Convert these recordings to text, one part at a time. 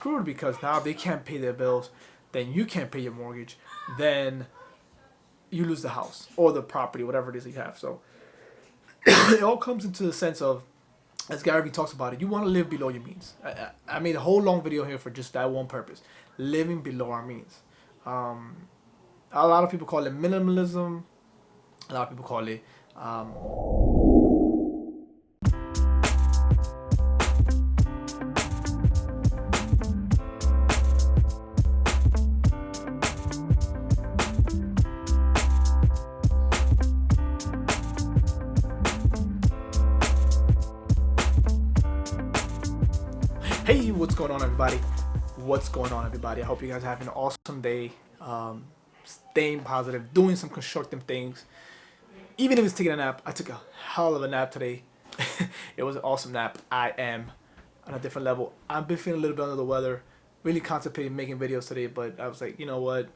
screwed because now if they can't pay their bills, then you can't pay your mortgage, then you lose the house or the property, whatever it is that you have. So it all comes into the sense of, as Gary Vee talks about it, you want to live below your means. I made a whole long video here for just that one purpose: living below our means. Um, a lot of people call it minimalism. A lot of people call it hey, what's going on, everybody? What's going on, everybody? I hope you guys are having an awesome day. Staying positive, doing some constructive things. Even if it's taking a nap, I took a hell of a nap today. It was an awesome nap. I am on a different level. I've been feeling a little bit under the weather. Really contemplating making videos today, but I was like, you know what?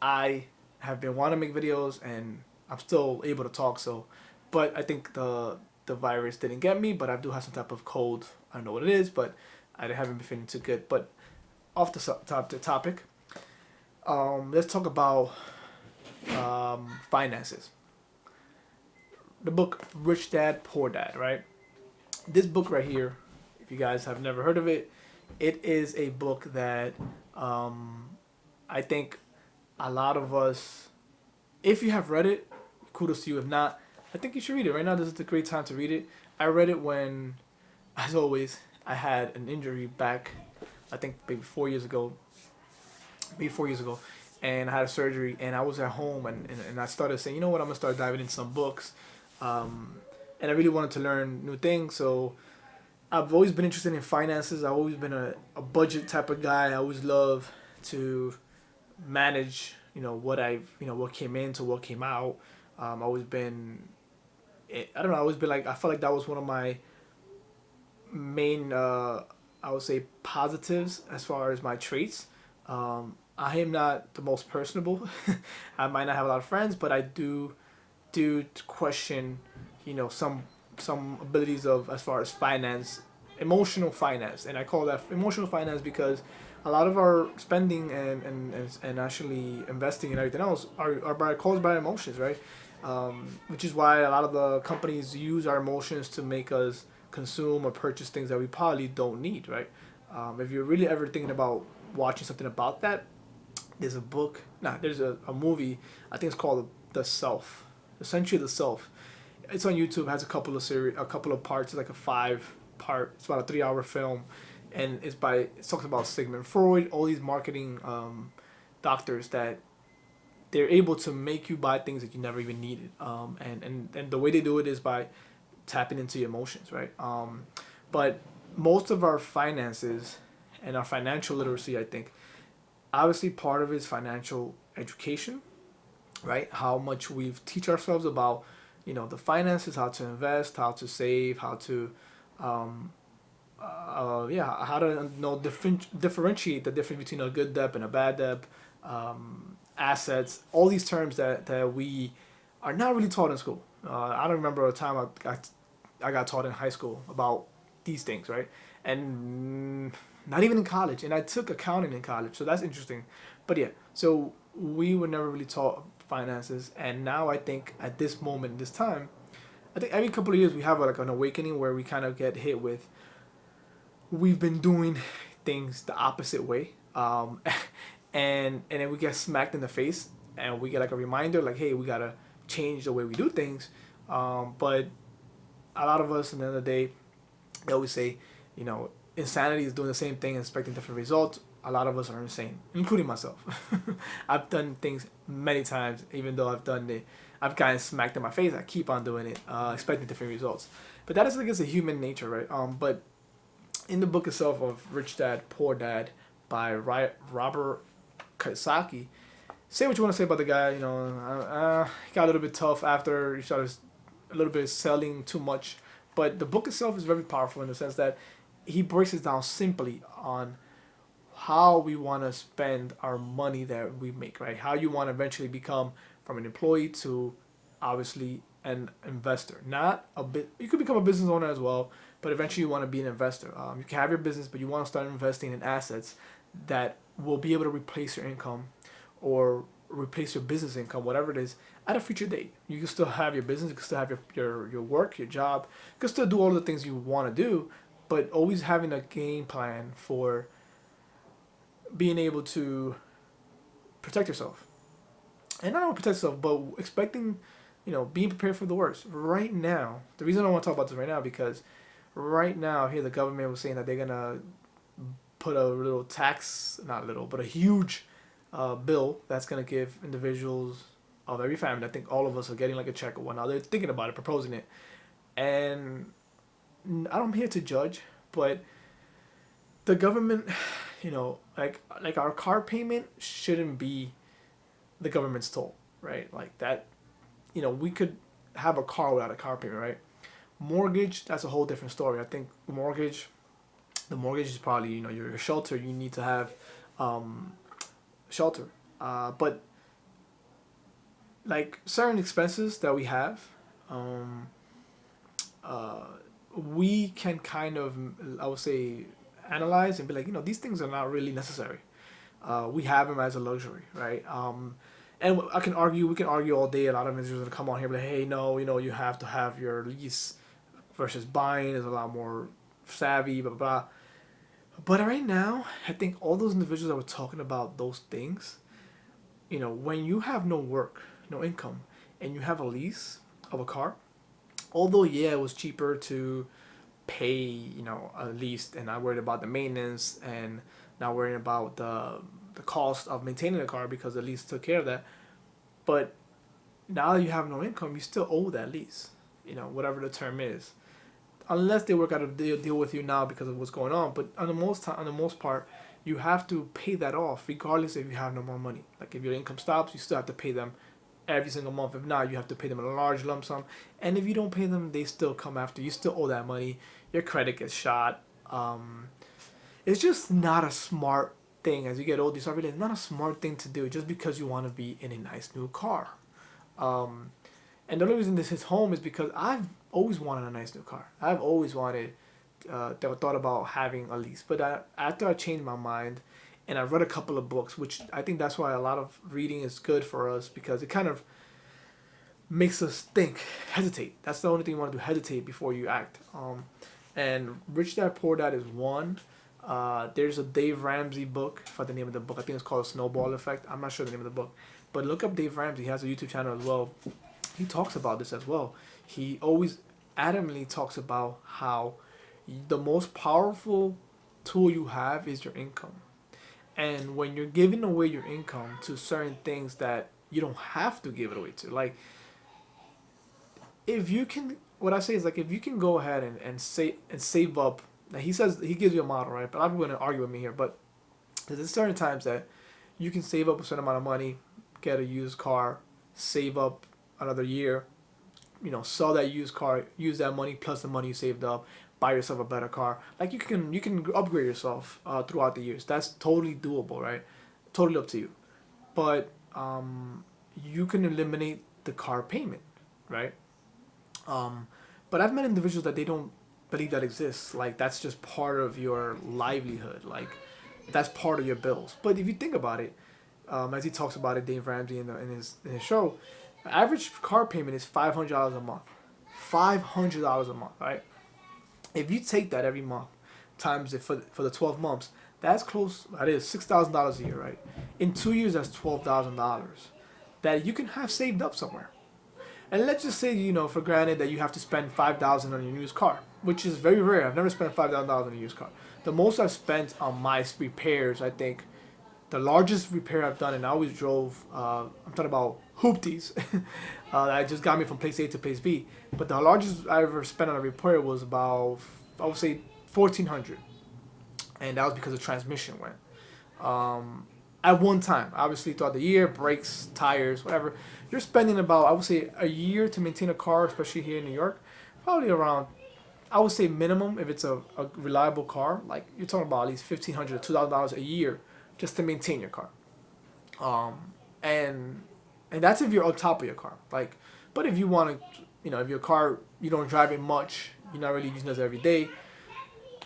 I have been wanting to make videos, and I'm still able to talk. So, but I think the virus didn't get me. But I do have some type of cold. I don't know what it is, but I haven't been feeling too good. But off the topic, let's talk about finances. The book Rich Dad Poor Dad, right? This book right here, if you guys have never heard of it, it is a book that I think a lot of us, if you have read it, kudos to you. If not, I think you should read it. Right now, this is a great time to read it. I read it when, as always, I had an injury back, I think maybe 4 years ago. Maybe 4 years ago. And I had a surgery, and I was at home, and I started saying, you know what, I'm going to start diving into some books. And I really wanted to learn new things, so I've always been interested in finances. I've always been a budget type of guy. I always love to manage, what came in to what came out. I've always been, I don't know, I've always been like, I felt like that was one of my main, I would say, positives as far as my traits. I am not the most personable. I might not have a lot of friends, but I do question, some abilities of as far as finance, emotional finance, and I call that emotional finance because a lot of our spending and actually investing and everything else are caused by emotions, right? Which is why a lot of the companies use our emotions to make us consume or purchase things that we probably don't need, right? If you're really ever thinking about watching something about that, there's a book, there's a movie, I think it's called The Self, essentially The Self. It's on YouTube, has a couple of parts, it's like a 5-part, it's about a 3-hour film, and it talks about Sigmund Freud, all these marketing doctors that they're able to make you buy things that you never even needed. And the way they do it is by tapping into your emotions, right? But most of our finances and our financial literacy, I think, obviously part of it is financial education, right? How much we teach ourselves about, the finances, how to invest, how to save, how to, how to differentiate the difference between a good debt and a bad debt, assets, all these terms that we are not really taught in school. I don't remember a time I got taught in high school about these things, right? And not even in college. And I took accounting in college, so that's interesting. But yeah, so we were never really taught finances, and now I think at this moment, this time, I think every couple of years we have like an awakening where we kind of get hit with, we've been doing things the opposite way, and then we get smacked in the face, and we get like a reminder, like, hey, we gotta change the way we do things. But a lot of us, at the end of the day, they always say, insanity is doing the same thing and expecting different results. A lot of us are insane, including myself. I've done things many times, even though I've gotten smacked in my face. I keep on doing it, expecting different results. But that is, I guess, a human nature, right? But in the book itself of Rich Dad Poor Dad by Robert Kiyosaki, say what you want to say about the guy. He got a little bit tough after he started a little bit selling too much. But the book itself is very powerful in the sense that he breaks it down simply on how we want to spend our money that we make, right? How you want to eventually become from an employee to obviously an investor. Not a bit. You could become a business owner as well, but eventually you want to be an investor. You can have your business, but you want to start investing in assets that will be able to replace your income or replace your business income, whatever it is, at a future date. You can still have your business, you can still have your work, your job, you can still do all the things you want to do, but always having a game plan for being able to protect yourself. And not only protect yourself, but expecting, being prepared for the worst. Right now, the reason I want to talk about this right now, because right now here the government was saying that they're going to put a little tax, not little, but a huge bill that's going to give individuals of every family, I think all of us are getting like a check or whatnot. They're thinking about it, proposing it. And I'm here to judge, but the government, like our car payment shouldn't be the government's toll, right? Like that, we could have a car without a car payment, right? Mortgage, that's a whole different story. I think the mortgage is probably, your shelter. You need to have shelter. But like certain expenses that we have, we can kind of, I would say, analyze and be like, these things are not really necessary. We have them as a luxury, right? And we can argue all day. A lot of individuals will come on here and be like, hey, no, you have to have your lease versus buying is a lot more savvy, blah, blah, blah. But right now, I think all those individuals that were talking about those things, when you have no work, no income, and you have a lease of a car, although, yeah, it was cheaper to pay, a lease and not worried about the maintenance and not worrying about the cost of maintaining the car because the lease took care of that. But now that you have no income, you still owe that lease, whatever the term is, unless they work out a deal with you now because of what's going on. But on the most part, you have to pay that off regardless if you have no more money. Like if your income stops, you still have to pay them every single month. If not, you have to pay them in a large lump sum. And if you don't pay them, they still come after you. Still owe that money. Your credit gets shot. It's just not a smart thing. As you get older, you start realizing it's not a smart thing to do just because you want to be in a nice new car. And the only reason this hits home is because I've always wanted a nice new car. I've always thought about having a lease. But after I changed my mind and I read a couple of books, which I think that's why a lot of reading is good for us, because it kind of makes us hesitate. That's the only thing you want to do, hesitate before you act. And Rich Dad Poor Dad is one. There's a Dave Ramsey book. I forgot the name of the book. I think it's called Snowball Effect. I'm not sure the name of the book. But look up Dave Ramsey. He has a YouTube channel as well. He talks about this as well. He always adamantly talks about how the most powerful tool you have is your income. And when you're giving away your income to certain things that you don't have to give it away to, like if you can, what I say is like if you can go ahead and save up. Now he says he gives you a model, right? But I'm going to argue with me here. But there's certain times that you can save up a certain amount of money, get a used car, save up another year, sell that used car, use that money plus the money you saved up, buy yourself a better car. Like you can upgrade yourself throughout the years. That's totally doable, right? Totally up to you. But you can eliminate the car payment, right? But I've met individuals that they don't believe that exists. Like that's just part of your livelihood. Like that's part of your bills. But if you think about it, as he talks about it, Dave Ramsey in his show, the average car payment is $500 a month. $500 a month, right? If you take that every month, times it for the 12 months, that's close. That is $6,000 a year, right? In 2 years, that's $12,000 that you can have saved up somewhere. And let's just say, for granted that you have to spend $5,000 on your used car, which is very rare. I've never spent $5,000 on a used car. The most I've spent on my repairs, I think, the largest repair I've done, and I always drove, I'm talking about hoopties, that just got me from place A to place B. But the largest I ever spent on a repair was about, I would say, $1,400. And that was because the transmission went. At one time, obviously throughout the year, brakes, tires, whatever, you're spending about, I would say, a year to maintain a car, especially here in New York, probably around, I would say minimum, if it's a reliable car, like you're talking about at least $1,500 to $2,000 a year just to maintain your car. And that's if you're on top of your car. Like, but if you want to, if your car, you don't drive it much, you're not really using this every day,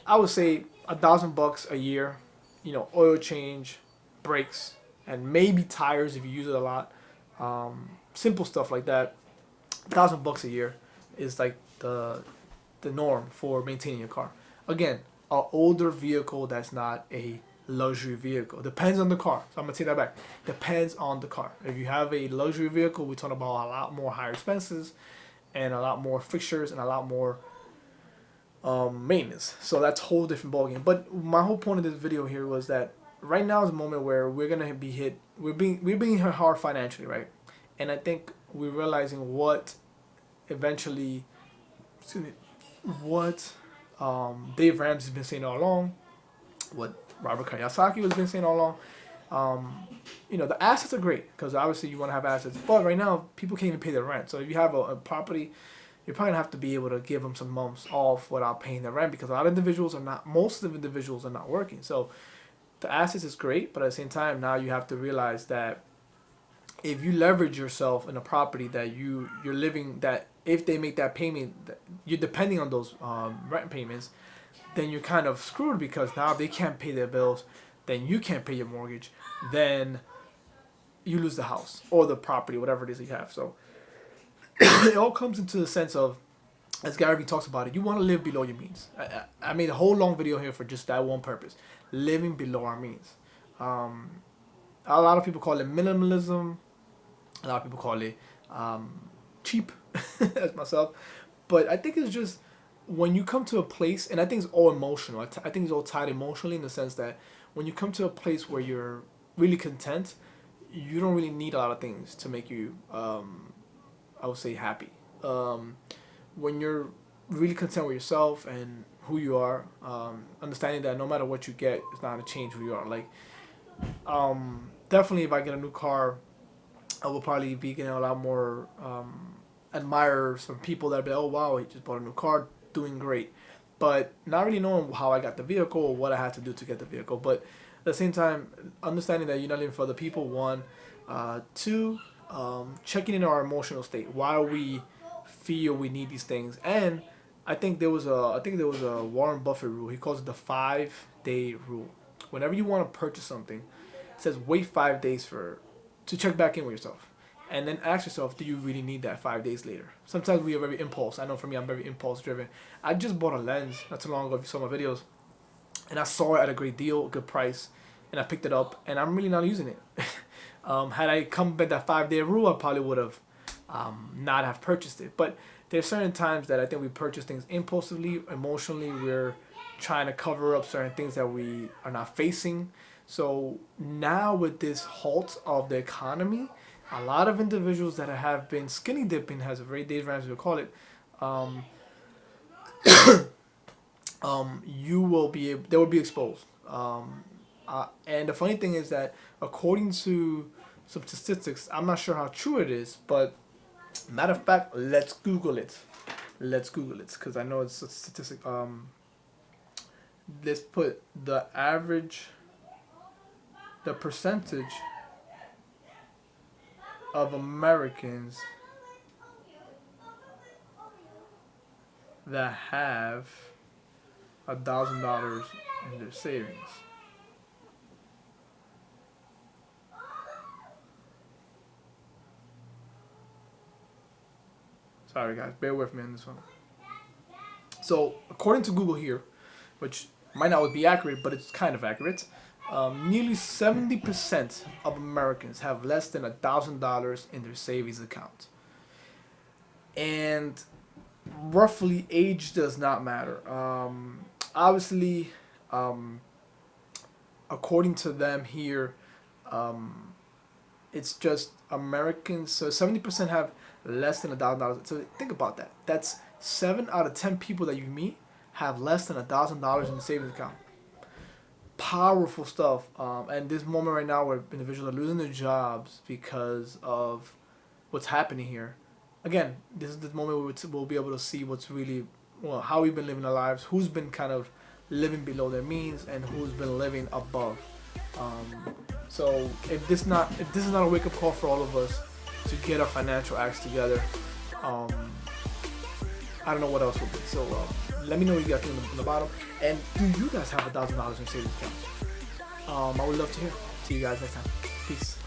I would say $1,000 a year. Oil change, brakes, and maybe tires if you use it a lot. Simple stuff like that. $1,000 a year is like the norm for maintaining your car. Again, an older vehicle that's not a luxury vehicle. Depends on the car. So I'm gonna take that back. Depends on the car. If you have a luxury vehicle, we're talking about a lot more higher expenses and a lot more fixtures and a lot more maintenance. So that's a whole different ballgame. But my whole point of this video here was that right now is a moment where we're gonna be hit. We're being hit hard financially, right? And I think we're realizing what eventually, what Dave Ramsey's been saying all along, what Robert Kiyosaki has been saying all along. The assets are great because obviously you want to have assets, but right now people can't even pay their rent. So if you have a property, you're probably gonna have to be able to give them some months off without paying their rent because a lot of individuals are not. Most of the individuals are not working. So the assets is great, but at the same time, now you have to realize that if you leverage yourself in a property that you're living, that if they make that payment, you're depending on those rent payments, then you're kind of screwed because now if they can't pay their bills, then you can't pay your mortgage, then you lose the house or the property, whatever it is that you have. So it all comes into the sense of, as Gary Vee talks about it, you want to live below your means. I made a whole long video here for just that one purpose, living below our means. A lot of people call it minimalism. A lot of people call it cheap, as myself. But I think it's just when you come to a place, and I think it's all emotional. I think it's all tied emotionally in the sense that when you come to a place where you're really content, you don't really need a lot of things to make you, I would say, happy. When you're really content with yourself and who you are, understanding that no matter what you get, it's not going to change who you are. Like, definitely if I get a new car, I will probably be getting a lot more admirers from people that be like, oh wow, he just bought a new car, doing great. But not really knowing how I got the vehicle or what I had to do to get the vehicle. But at the same time, understanding that you're not living for other people, one. Two, checking in our emotional state. Why we feel we need these things. And I think there was a Warren Buffett rule. He calls it the 5-day rule. Whenever you want to purchase something, it says wait 5 days to check back in with yourself. And then ask yourself, do you really need that 5 days later? Sometimes we are very impulse. I know for me, I'm very impulse driven. I just bought a lens not too long ago, if you saw my videos. And I saw it at a great deal, a good price. And I picked it up, and I'm really not using it. Had I come by that 5-day rule, I probably would have not have purchased it. But there's certain times that I think we purchase things impulsively, emotionally. We're trying to cover up certain things that we are not facing. So now with this halt of the economy, a lot of individuals that have been skinny dipping, as a very Dave Ramsey would call it, they will be exposed. And the funny thing is that according to some statistics, I'm not sure how true it is, but matter of fact, let's Google it. Because I know it's a statistic. Let's put the percentage of Americans that have $1,000 in their savings. Sorry guys, bear with me on this one. So according to Google here, which might not be accurate, but it's kind of accurate, nearly 70% of Americans have less than $1,000 in their savings account. And roughly, age does not matter. Obviously, according to them here, it's just Americans. So 70% have less than $1,000. So think about that. That's 7 out of 10 people that you meet have less than $1,000 in the savings account. Powerful stuff. And this moment right now where individuals are losing their jobs because of what's happening here. Again, this is the moment where we'll be able to see what's really, how we've been living our lives, who's been kind of living below their means, and who's been living above. So if this is not a wake up call for all of us to get our financial acts together, I don't know what else will be. So let me know what you guys think in the bottom. And do you guys have $1,000 in savings accounts? I would love to hear. See you guys next time. Peace.